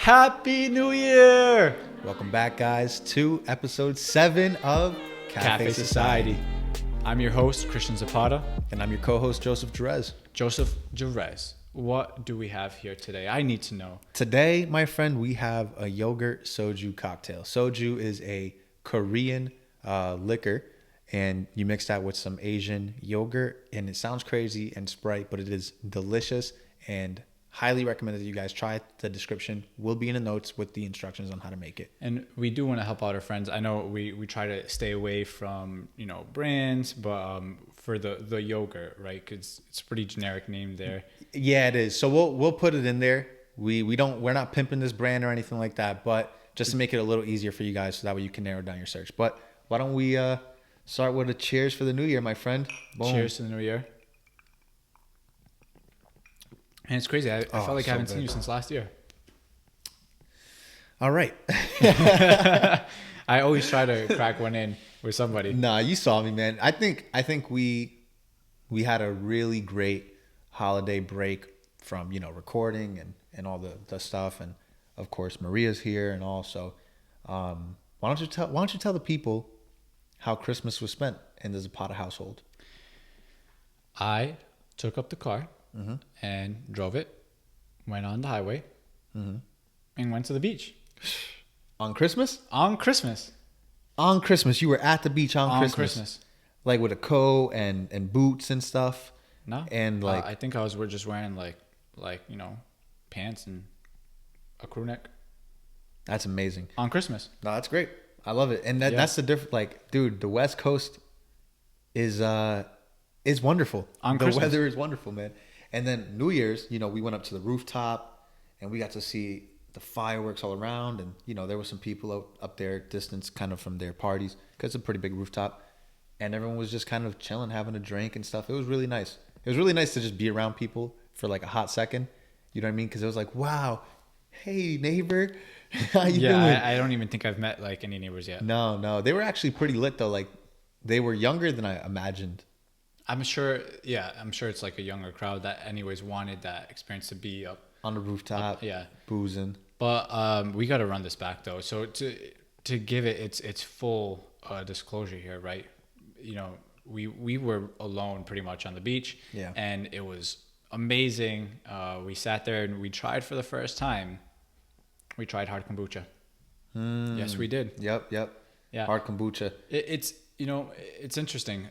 Happy New Year! Welcome back, guys, to episode 7 of Café Society. I'm your host, Christian Zapata. And I'm your co-host, Joseph Jerez. Joseph Jerez. What do we have here today? I need to know. Today, my friend, we have a yogurt soju cocktail. Soju is a Korean liquor, and you mix that with some Asian yogurt, and it sounds crazy and Sprite, but it is delicious and highly recommend that you guys try it. The description will be in the notes with the instructions on how to make it. And we do want to help out our friends. I know we try to stay away from, brands, but for the yogurt, right? Because it's a pretty generic name there. Yeah, it is. So we'll put it in there. We're not pimping this brand or anything like that, but just to make it a little easier for you guys so that way you can narrow down your search. But why don't we start with a cheers for the new year, my friend? Boom. Cheers to the new year. And it's crazy. I felt like I haven't seen you since last year. All right. I always try to crack one in with somebody. Nah, you saw me, man. I think we had a really great holiday break from, recording and all the stuff. And of course, Maria's here and all. So why don't you tell the people how Christmas was spent in the Zapata household? I took up the car. Mm-hmm. And drove it, went on the highway, mm-hmm. and went to the beach. On Christmas? On Christmas. On Christmas. You were at the beach on Christmas. Like with a coat and boots and stuff? No. And I think we're just wearing like pants and a crew neck. That's amazing. On Christmas. No, that's great. I love it. And that's the difference. Dude, the West Coast is wonderful. On Christmas. The weather is wonderful, man. And then New Year's, we went up to the rooftop and we got to see the fireworks all around. And, there were some people up there distance kind of from their parties because it's a pretty big rooftop. And everyone was just kind of chilling, having a drink and stuff. It was really nice. It was really nice to just be around people for like a hot second. You know what I mean? Because it was like, wow, hey, neighbor. How you doing? I don't even think I've met like any neighbors yet. No. They were actually pretty lit though. Like they were younger than I imagined. I'm sure it's like a younger crowd that anyways wanted that experience to be up on the rooftop, boozing. But we got to run this back though. So to give it its full disclosure here, right? We were alone pretty much on the beach, and it was amazing. We sat there and we tried for the first time. We tried hard kombucha. Yes, we did. Yep. Yeah, hard kombucha. It's interesting.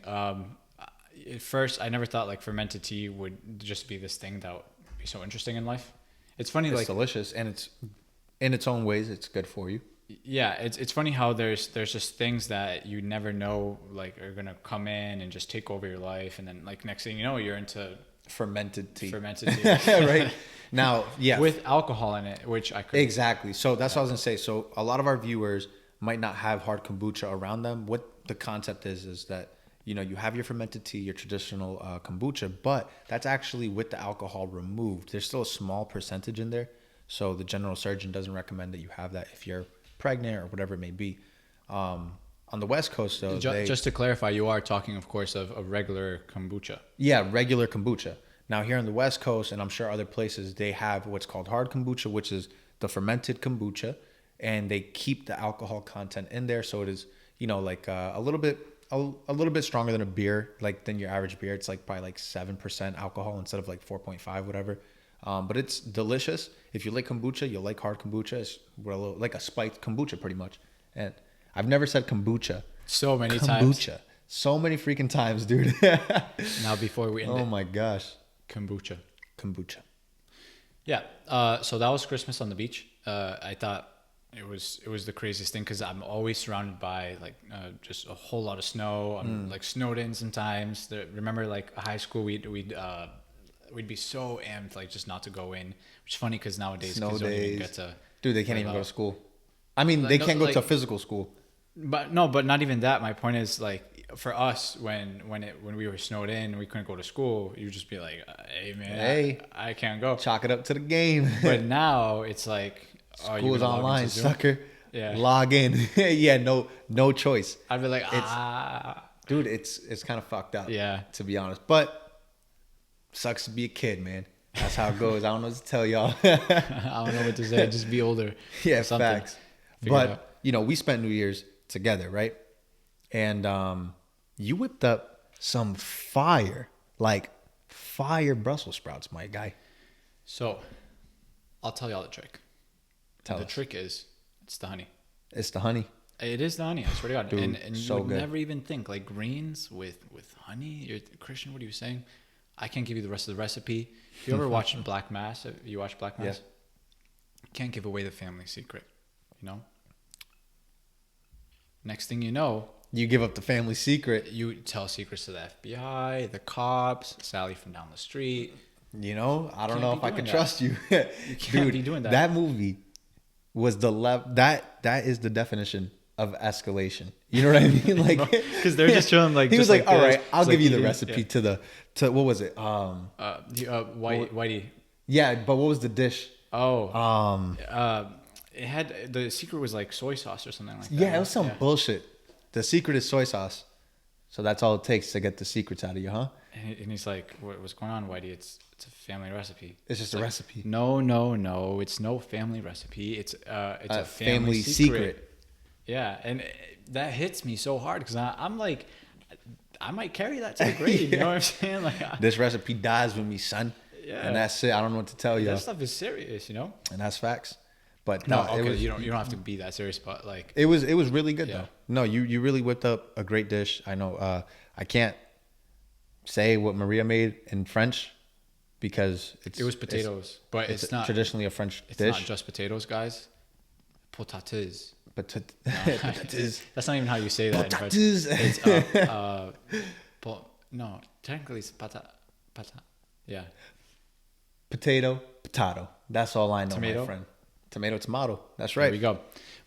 At first, I never thought like fermented tea would just be this thing that would be so interesting in life. It's funny, it's delicious, and it's in its own ways, it's good for you. Yeah, it's funny how there's just things that you never know like are gonna come in and just take over your life, and then like next thing you know, you're into fermented tea. Right now, with alcohol in it, which I could exactly. So that's what I was gonna say. So a lot of our viewers might not have hard kombucha around them. What the concept is that. You have your fermented tea, your traditional kombucha, but that's actually with the alcohol removed. There's still a small percentage in there. So the general surgeon doesn't recommend that you have that if you're pregnant or whatever it may be. On the West Coast, though. Just to clarify, you are talking, of course, of regular kombucha. Yeah, regular kombucha. Now, here on the West Coast, and I'm sure other places, they have what's called hard kombucha, which is the fermented kombucha. And they keep the alcohol content in there. So it is, like a little bit stronger than a beer, like than your average beer. It's like probably like 7% alcohol instead of like 4.5, whatever. But it's delicious. If you like kombucha, you'll like hard kombucha. It's like a spiked kombucha pretty much. And I've never said kombucha. So many times. Kombucha. So many freaking times, dude. Now before we end Oh my gosh. Kombucha. Yeah. So that was Christmas on the beach. I thought it was the craziest thing because I'm always surrounded by like just a whole lot of snow. I'm like snowed in sometimes. Remember like high school we'd be so amped like just not to go in, which is funny because nowadays kids don't even get to. Dude, they can't even go to school. I mean, they can't go to physical school. But not even that. My point is like for us when we were snowed in and we couldn't go to school, you'd just be like, hey man, I can't go. Chalk it up to the game. But now it's like. School is online, sucker. Yeah. Log in. Yeah, no choice. I'd be like, Dude, it's kind of fucked up. Yeah. To be honest. But sucks to be a kid, man. That's how it goes. I don't know what to tell y'all. I don't know what to say. Just be older. Yeah, Something. facts. Figure it out. But we spent New Year's together, right? And you whipped up some fire Brussels sprouts, my guy. So, I'll tell y'all the trick. Tell the us. trick is, it's the honey. It's the honey. It is the honey, I swear to God. Dude, and so you would good. never even think, like, greens with honey? You're Christian, what are you saying? I can't give you the rest of the recipe. If you ever watched Black Mass, you watch Black Mass? Yeah. Can't give away the family secret, Next thing you know, You give up the family secret. you tell secrets to the FBI, the cops, Sally from down the street. I don't know if I can that. trust you. You can't be doing that. That movie was that is the definition of escalation. You know what I mean? Like, because they're just chilling. Like he was like, this. "All right, I'll It's give like you the eating- recipe to what was it? Whitey. Yeah, but what was the dish? Oh, it had the secret was like soy sauce or something like that. Yeah, it was some bullshit. The secret is soy sauce. So that's all it takes to get the secrets out of you, huh? And he's like, "What's going on, Whitey? It's a family recipe. It's just a recipe. No, it's no family recipe. It's a family secret. Yeah, and that hits me so hard because I'm like, I might carry that to the grave. You know what I'm saying? Like, This recipe dies with me, son. Yeah. And that's it. I don't know what to tell you. that stuff is serious, And that's facts. But No, no, okay, it was, you don't have to be that serious, but like, it was really good Yeah. though. No, you really whipped up a great dish. I know. I can't say what Maria made in French because it was potatoes, but it's not traditionally a French It's dish. not just potatoes, guys. Patates. Patates. That's not even how you say that. In French. Patates. It's no. Technically, it's pata. Yeah. Potato. That's all I know, Tomato? my friend. Tomato. That's There right. we go.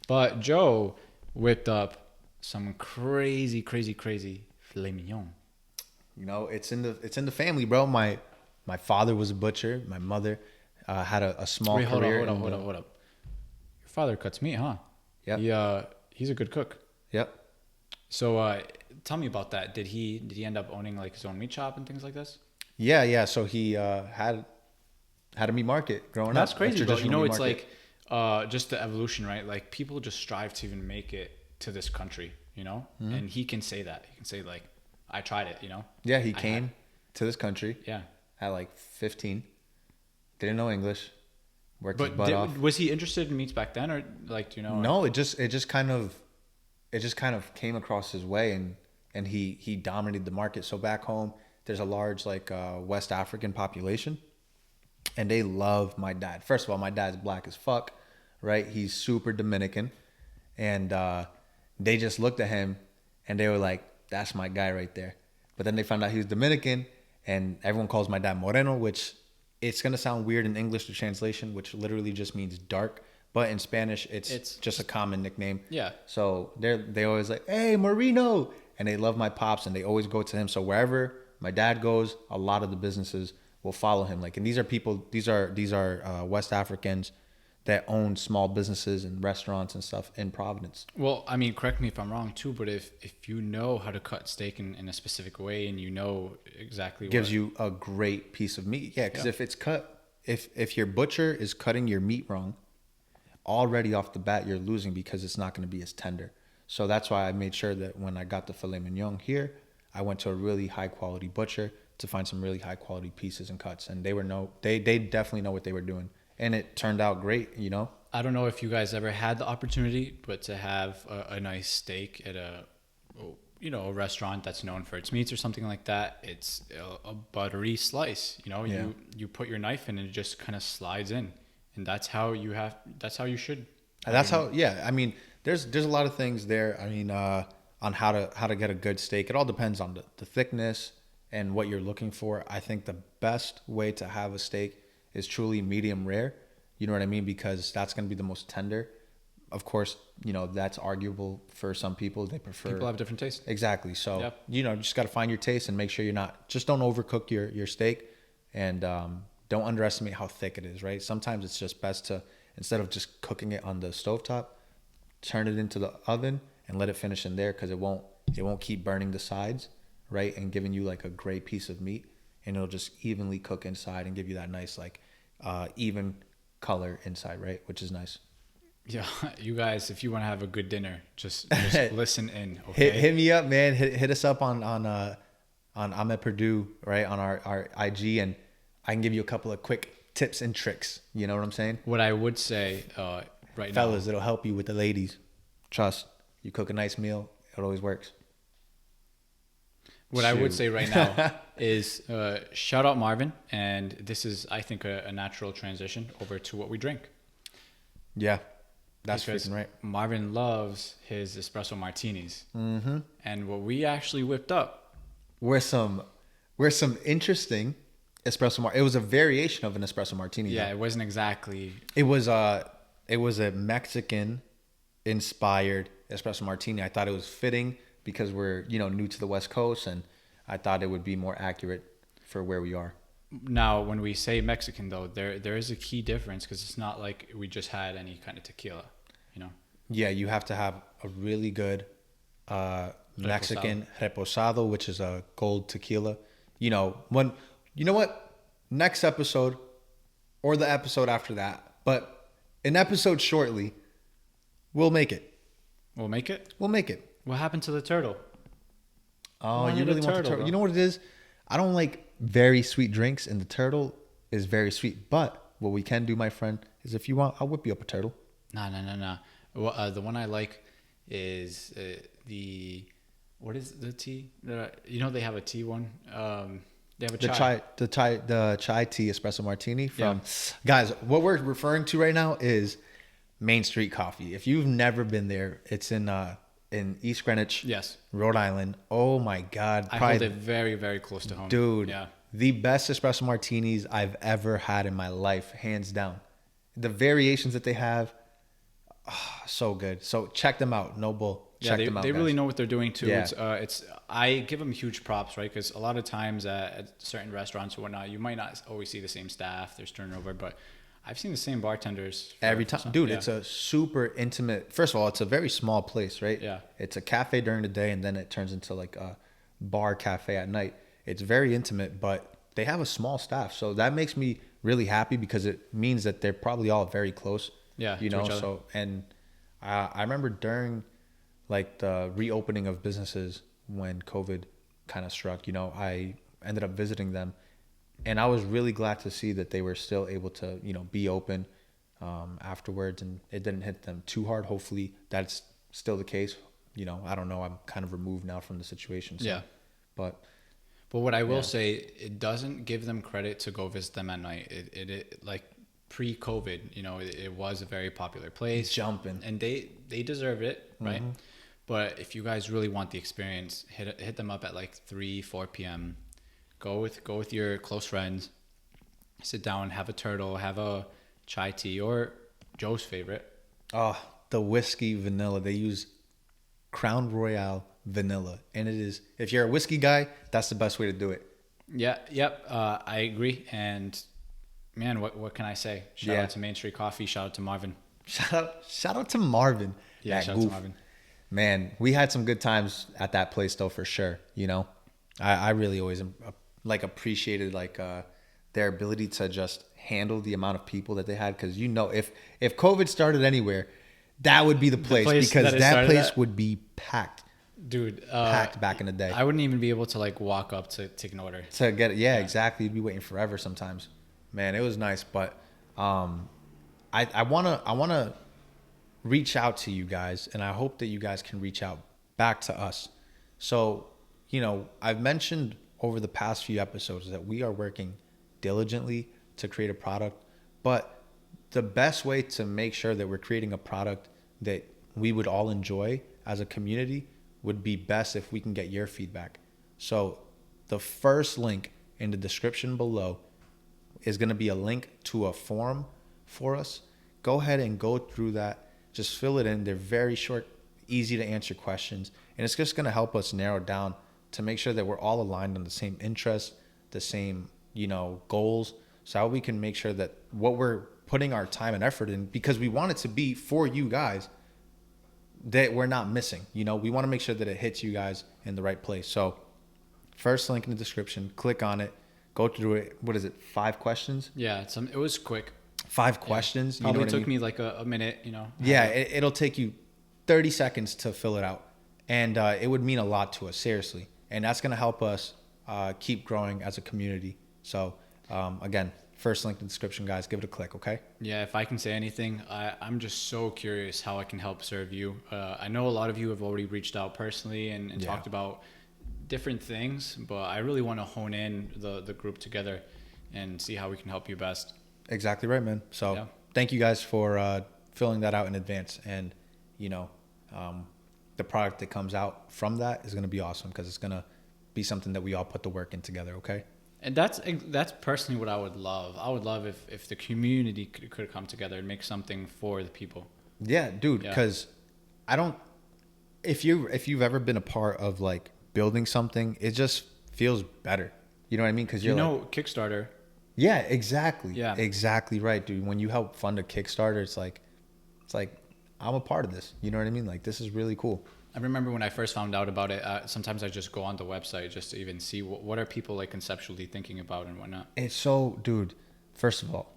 But Joe whipped up some crazy filet mignon. It's in the family, bro. My father was a butcher. My mother had a small Wait, career. hold up. Your father cuts meat, huh? Yeah. He's a good cook. Yep. So tell me about that. Did he end up owning like his own meat shop and things like this? Yeah. So he had a meat market growing That's up. crazy, bro. traditional meat It's market. like just the evolution, right? Like people just strive to even make it to this country, And he can say that. He can say like, I tried it, Yeah, he came to this country Yeah. at like 15. Didn't know English. Worked his But butt off. was he interested in meats back then, or like, do you know? No, it just kind of came across his way, and he dominated the market. So back home, there's a large like West African population, and they love my dad. First of all, my dad's black as fuck, right? He's super Dominican, and they just looked at him, and they were like, "That's my guy right there." But then they found out he was Dominican, and everyone calls my dad Moreno, which it's gonna sound weird in English, the translation, which literally just means dark. But in Spanish, it's just a common nickname. Yeah. So they always like, "Hey, Marino," and they love my pops, and they always go to him. So wherever my dad goes, a lot of the businesses will follow him. Like, and these are West Africans that own small businesses and restaurants and stuff in Providence. Well, I mean, correct me if I'm wrong too, but if you know how to cut steak in a specific way and you know exactly Gives you a great piece of meat. Yeah, because if it's cut, if your butcher is cutting your meat wrong, already off the bat you're losing because it's not going to be as tender. So that's why I made sure that when I got the filet mignon here, I went to a really high quality butcher to find some really high quality pieces and cuts, and they definitely know what they were doing, and it turned out great. I don't know if you guys ever had the opportunity, but to have a nice steak at a restaurant that's known for its meats or something like that, it's a buttery slice. You put your knife in and it just kind of slides in, and that's how you should. I mean, there's a lot of things there. I mean, on how to get a good steak. It all depends on the thickness and what you're looking for. I think the best way to have a steak is truly medium rare. You know what I mean? Because that's going to be the most tender. Of course, that's arguable for some people. They prefer. People have different tastes. Exactly. So, just got to find your taste and make sure don't overcook your steak, and don't underestimate how thick it is, right? Sometimes it's just best to, instead of just cooking it on the stovetop, turn it into the oven and let it finish in there, because it won't keep burning the sides, right? And giving you like a great piece of meat. and it'll just evenly cook inside and give you that nice like even color inside, right? Which is nice. Yeah, you guys, if you want to have a good dinner, just listen in. Okay, hit me up, man. Hit us up on Ahmed Purdue, right, on our IG, and I can give you a couple of quick tips and tricks. You know what I'm saying? What I would say right now, fellas, it'll help you with the ladies. Trust. You cook a nice meal, it always works. What I would say right now is shout out Marvin, and this is, I think, a natural transition over to what we drink. Yeah, that's because freaking right. Marvin loves his espresso martinis, Mm-hmm. and what we actually whipped up were some interesting espresso. It was a variation of an espresso martini. Yeah, though. it wasn't exactly. It was a Mexican inspired espresso martini. I thought it was fitting because we're new to the West Coast, and I thought it would be more accurate for where we are. Now, when we say Mexican, though, there is a key difference because it's not like we just had any kind of tequila, Yeah, you have to have a really good Mexican reposado, which is a gold tequila. Next episode or the episode after that, but an episode shortly, we'll make it. We'll make it? We'll make it. What happened to the turtle? Oh, you really want the turtle? You know what it is? I don't like very sweet drinks, and the turtle is very sweet. But what we can do, my friend, is if you want, I'll whip you up a turtle. No. Well, the one I like is what is the tea? They have a tea one. They have a chai. The chai tea espresso martini from guys. What we're referring to right now is Main Street Coffee. If you've never been there, it's in East Greenwich, yes, Rhode Island. Oh my God, I hold it very, very close to home, dude. Yeah, the best espresso martinis I've ever had in my life, hands down. The variations that they have, so good. So check them out. No bull. Check them out. They guys. really know what they're doing too. Yeah. I give them huge props, right? Because a lot of times at certain restaurants or whatnot, you might not always see the same staff. There's turnover, but I've seen the same bartenders every time. Dude, it's a super intimate. First of all, it's a very small place, right? Yeah. It's a cafe during the day, and then it turns into like a bar cafe at night. It's very intimate, but they have a small staff, so that makes me really happy because it means that they're probably all very close. Yeah. To each other. So, and I remember during like the reopening of businesses when COVID kind of struck, I ended up visiting them, and I was really glad to see that they were still able to, be open afterwards, and it didn't hit them too hard. Hopefully that's still the case. I don't know. I'm kind of removed now from the situation. So, yeah. But what I will say, it doesn't give them credit to go visit them at night. It like pre-COVID, it was a very popular place. Jumping. And they deserve it, right? Mm-hmm. But if you guys really want the experience, hit them up at like 3-4 p.m. Go with your close friends. Sit down, have a turtle, have a chai tea, or Joe's favorite. Oh, the whiskey vanilla. They use Crown Royal vanilla, and it is, if you're a whiskey guy, that's the best way to do it. Yeah, yep, I agree. And man, what can I say? Shout out to Main Street Coffee. Shout out to Marvin. Shout out to Marvin. Yeah, shout out to Marvin. Man, we had some good times at that place though, for sure. I really always appreciated their ability to just handle the amount of people that they had, because if COVID started anywhere, that would be the place because that place would be packed. Dude, packed back in the day. I wouldn't even be able to walk up to take an order to get it. Yeah, exactly. You'd be waiting forever sometimes. Man, it was nice, but I wanna reach out to you guys, and I hope that you guys can reach out back to us. So, I've mentioned over the past few episodes that we are working diligently to create a product, but the best way to make sure that we're creating a product that we would all enjoy as a community would be best if we can get your feedback. So the first link in the description below is going to be a link to a form for us. Go ahead and go through that. Just fill it in. They're very short, easy to answer questions. And it's just going to help us narrow down to make sure that we're all aligned on the same interests, the same, goals. So how we can make sure that what we're putting our time and effort in, because we want it to be for you guys, that we're not missing. We want to make sure that it hits you guys in the right place. So first link in the description, click on it, go through it. What is it? 5 questions? Yeah, it was quick. 5 questions. Probably you know took me like a minute, you know. Yeah, it'll take you 30 seconds to fill it out. And it would mean a lot to us, seriously. And that's going to help us keep growing as a community. So, again, first link in the description, guys. Give it a click, okay? Yeah, if I can say anything, I'm just so curious how I can help serve you. I know a lot of you have already reached out personally and talked about different things, but I really want to hone in the group together and see how we can help you best. Exactly right, man. So thank you guys for filling that out in advance. And, you know, the product that comes out from that is going to be awesome because it's going to be something that we all put the work in together, okay? And that's personally what I would love. I would love if the community could come together and make something for the people. Yeah, dude, because I don't... If you've ever been a part of, like, building something, it just feels better. You know what I mean? Because you're Kickstarter. Yeah, exactly. Yeah. Exactly right, dude. When you help fund a Kickstarter, it's like I'm a part of this. You know what I mean? Like, this is really cool. I remember when I first found out about it, sometimes I just go on the website just to even see what are people like conceptually thinking about and whatnot. It's so, dude, first of all,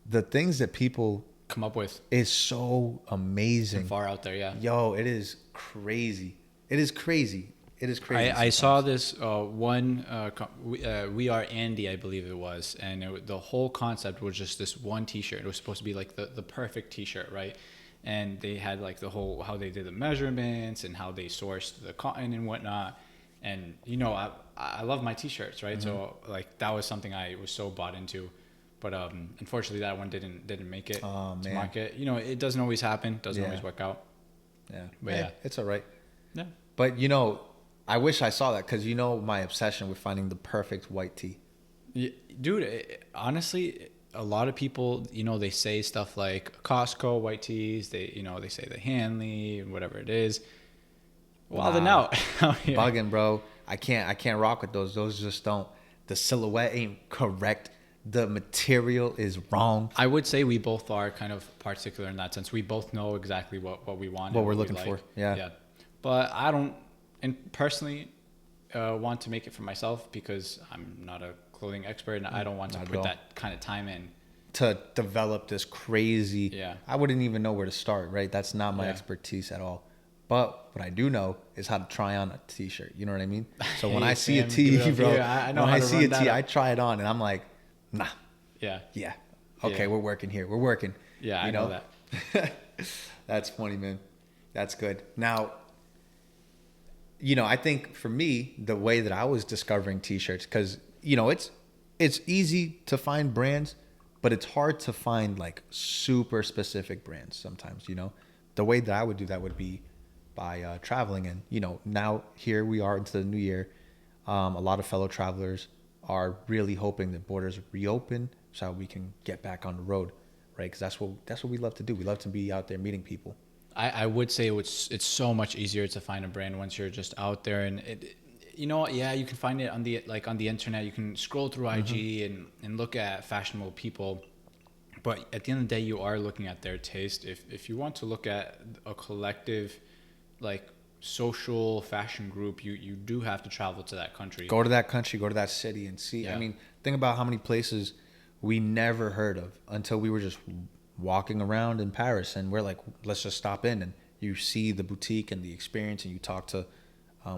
the things that people come up with is so amazing. And far out there, yeah. Yo, it is crazy. It is crazy. It is crazy. I saw this one, We Are Andy, I believe it was, and the whole concept was just this one T-shirt. It was supposed to be like the perfect T-shirt, right? And they had like the whole, how they did the measurements and how they sourced the cotton and whatnot. And, you know, I love my T-shirts, right? Mm-hmm. So like that was something I was so bought into. But unfortunately that one didn't make it to market. You know, it doesn't always happen. Doesn't always work out. Yeah. But it's all right. Yeah. But, you know, I wish I saw that because, you know, my obsession with finding the perfect white tee. Yeah, dude, honestly, a lot of people, you know, they say stuff like Costco white tees. They say the Hanley, whatever it is. Wilding out. Bugging, bro. I can't rock with those. Those just don't. The silhouette ain't correct. The material is wrong. I would say we both are kind of particular in that sense. We both know exactly what we want. What we're looking for. Yeah. Yeah. But I don't, and personally, want to make it for myself because I'm not a clothing expert and I don't want to put that kind of time in to develop this crazy. Yeah. I wouldn't even know where to start, right? That's not my expertise at all. But what I do know is how to try on a T-shirt. You know what I mean? So when I see a tee, bro, when I see a tee, I try it on and I'm like, nah. Yeah. Yeah. Okay, we're working here. We're working. Yeah, I know that. That's funny, man. That's good. Now, you know, I think for me, the way that I was discovering T-shirts, because, you know, it's easy to find brands, but it's hard to find like super specific brands sometimes, you know. The way that I would do that would be by traveling. And, you know, now here we are into the new year. A lot of fellow travelers are really hoping that borders reopen so we can get back on the road, right? Because that's what we love to do. We love to be out there meeting people. I would say it's so much easier to find a brand once you're just out there, and you know, you can find it on the internet. You can scroll through IG and look at fashionable people, but at the end of the day, you are looking at their taste. If you want to look at a collective, like, social fashion group, you do have to travel to that country. Go to that country, go to that city and see. Yeah. I mean, think about how many places we never heard of until we were just walking around in Paris and we're like, let's just stop in, and you see the boutique and the experience, and you talk to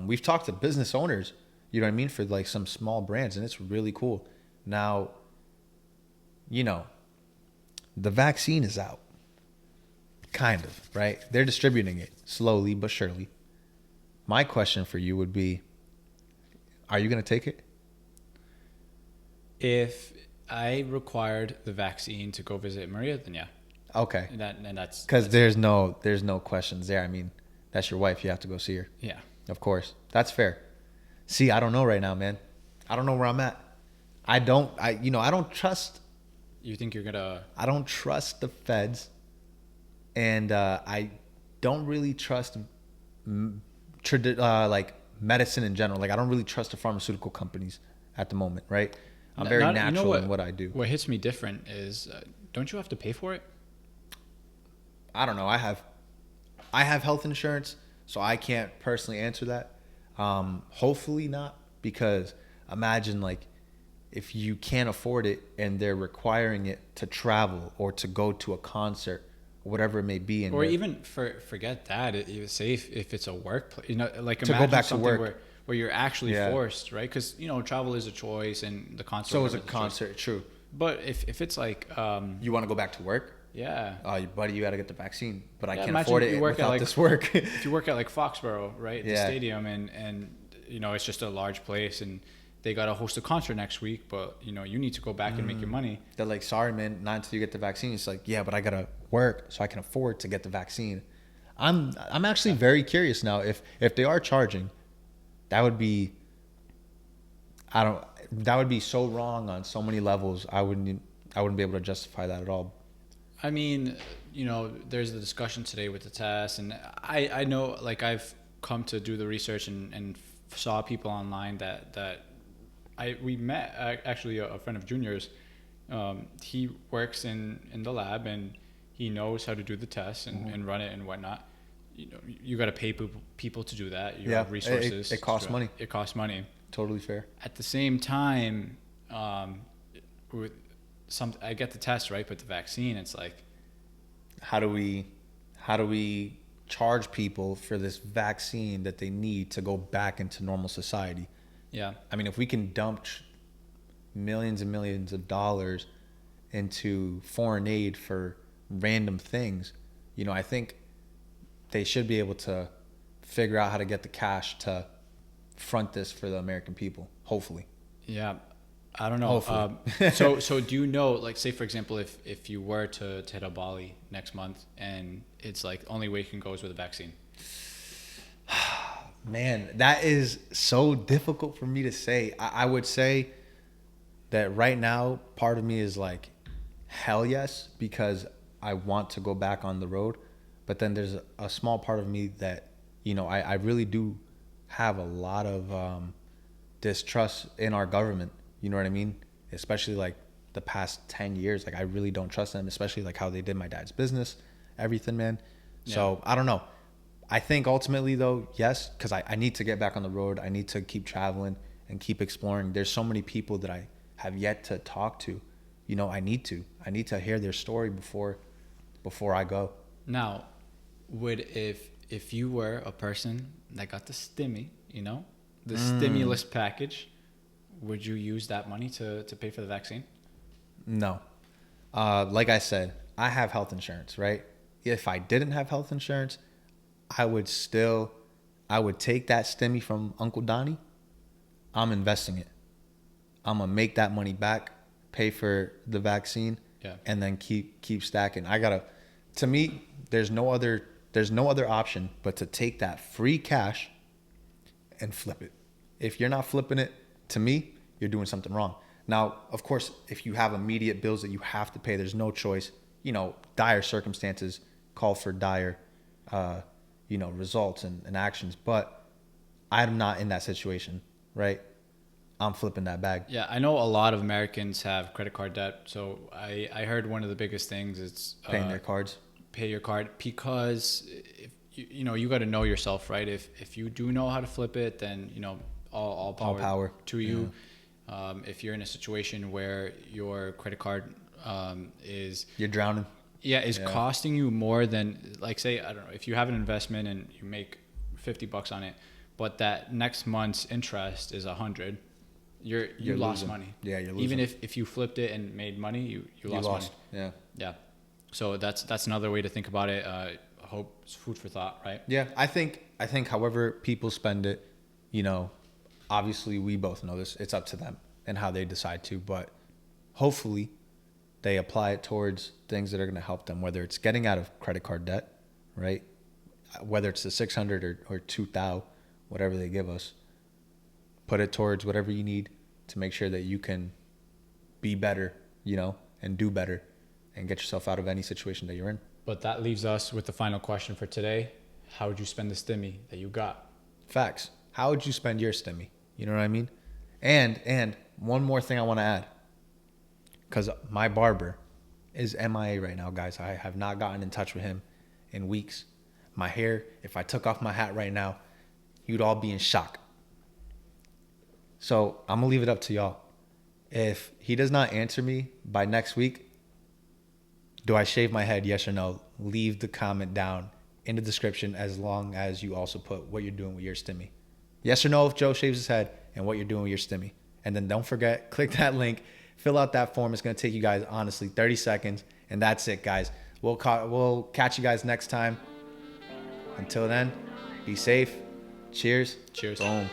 we've talked to business owners, you know what I mean, for like some small brands, and it's really cool. Now, you know, the vaccine is out, kind of, right? They're distributing it slowly but surely. My question for you would be, are you going to take it? If I required the vaccine to go visit Maria, then yeah. Okay. And that's because there's no questions there. I mean, that's your wife. You have to go see her. Yeah. Of course. That's fair. See, I don't know right now, man. I don't know where I'm at. I don't trust. You think you're gonna? I don't trust the feds, and I don't really trust like medicine in general. Like, I don't really trust the pharmaceutical companies at the moment, right? I'm very natural in what I do. What hits me different is, don't you have to pay for it? I don't know. I have health insurance, so I can't personally answer that. Hopefully not, because imagine, like, if you can't afford it and they're requiring it to travel or to go to a concert, whatever it may be, and or even forget that, say if it's a workplace, like to imagine go back to something work, where you're actually forced, right? Because travel is a choice, and the concert. So is a concert, true. But if it's like you want to go back to work, buddy, you got to get the vaccine, but I can't afford it without this work. If you work at like Foxborough, right, the stadium, and it's just a large place, and they got to host a concert next week, but you need to go back and make your money. They're like, sorry, man, not until you get the vaccine. It's like, yeah, but I gotta work so I can afford to get the vaccine. I'm actually very curious now if they are charging. That would be so wrong on so many levels. I wouldn't be able to justify that at all. I mean, there's the discussion today with the test, and I know, like, I've come to do the research and saw people online that we met, actually a friend of Junior's. He works in the lab, and he knows how to do the test and run it and whatnot. You got to pay people to do that. You have resources. It costs money. It costs money. Totally fair. At the same time, I get the test, right, but the vaccine, it's like, how do we charge people for this vaccine that they need to go back into normal society? Yeah. I mean, if we can dump millions and millions of dollars into foreign aid for random things, I think they should be able to figure out how to get the cash to front this for the American people, hopefully. Yeah. I don't know. So do you know, like, say for example, if you were to hit a Bali next month and it's like only way you can go is with a vaccine? Man, that is so difficult for me to say. I would say that right now, part of me is like, hell yes, because I want to go back on the road. But then there's a small part of me that, I really do have a lot of distrust in our government. You know what I mean? Especially like the past 10 years. Like, I really don't trust them, especially like how they did my dad's business, everything, man. Yeah. So I don't know. I think ultimately though, yes, because I need to get back on the road. I need to keep traveling and keep exploring. There's so many people that I have yet to talk to. I need to hear their story before I go. Now, if you were a person that got the STIMMY, the stimulus package, would you use that money to pay for the vaccine? No. Like I said, I have health insurance, right? If I didn't have health insurance, I would take that STIMMY from Uncle Donnie. I'm investing it. I'm going to make that money back, pay for the vaccine, and then keep stacking. To me, there's no other option but to take that free cash and flip it. If you're not flipping it, to me, you're doing something wrong. Now, of course, if you have immediate bills that you have to pay, there's no choice. Dire circumstances call for dire results and actions, but I'm not in that situation, right? I'm flipping that bag. Yeah, I know a lot of Americans have credit card debt. So I heard one of the biggest things is paying their cards. Pay your card, because if you got to know yourself, right? If you do know how to flip it, then all power to you. Yeah. If you're in a situation where your credit card you're drowning. Yeah, is costing you more than, like, say, I don't know, if you have an investment and you make $50 on it, but that next month's interest is $100, you lost money. Yeah, you're losing. Even if you flipped it and made money, you lost money. Yeah. Yeah. So that's another way to think about it. I hope it's food for thought, right? Yeah, I think however people spend it, obviously we both know this. It's up to them and how they decide to, but hopefully they apply it towards things that are going to help them, whether it's getting out of credit card debt, right? Whether it's the 600 or 2,000, whatever they give us, put it towards whatever you need to make sure that you can be better, and do better and get yourself out of any situation that you're in. But that leaves us with the final question for today. How would you spend the STIMMY that you got? Facts. How would you spend your STIMMY? You know what I mean? And one more thing I want to add, because my barber is MIA right now, guys. I have not gotten in touch with him in weeks. My hair, if I took off my hat right now, you'd all be in shock. So I'm going to leave it up to y'all. If he does not answer me by next week, do I shave my head? Yes or no? Leave the comment down in the description, as long as you also put what you're doing with your stimmy. Yes or no if Joe shaves his head, and what you're doing with your stimmy. And then don't forget, click that link, fill out that form. It's going to take you guys, honestly, 30 seconds. And that's it, guys. We'll catch you guys next time. Until then, be safe. Cheers. Cheers. Boom.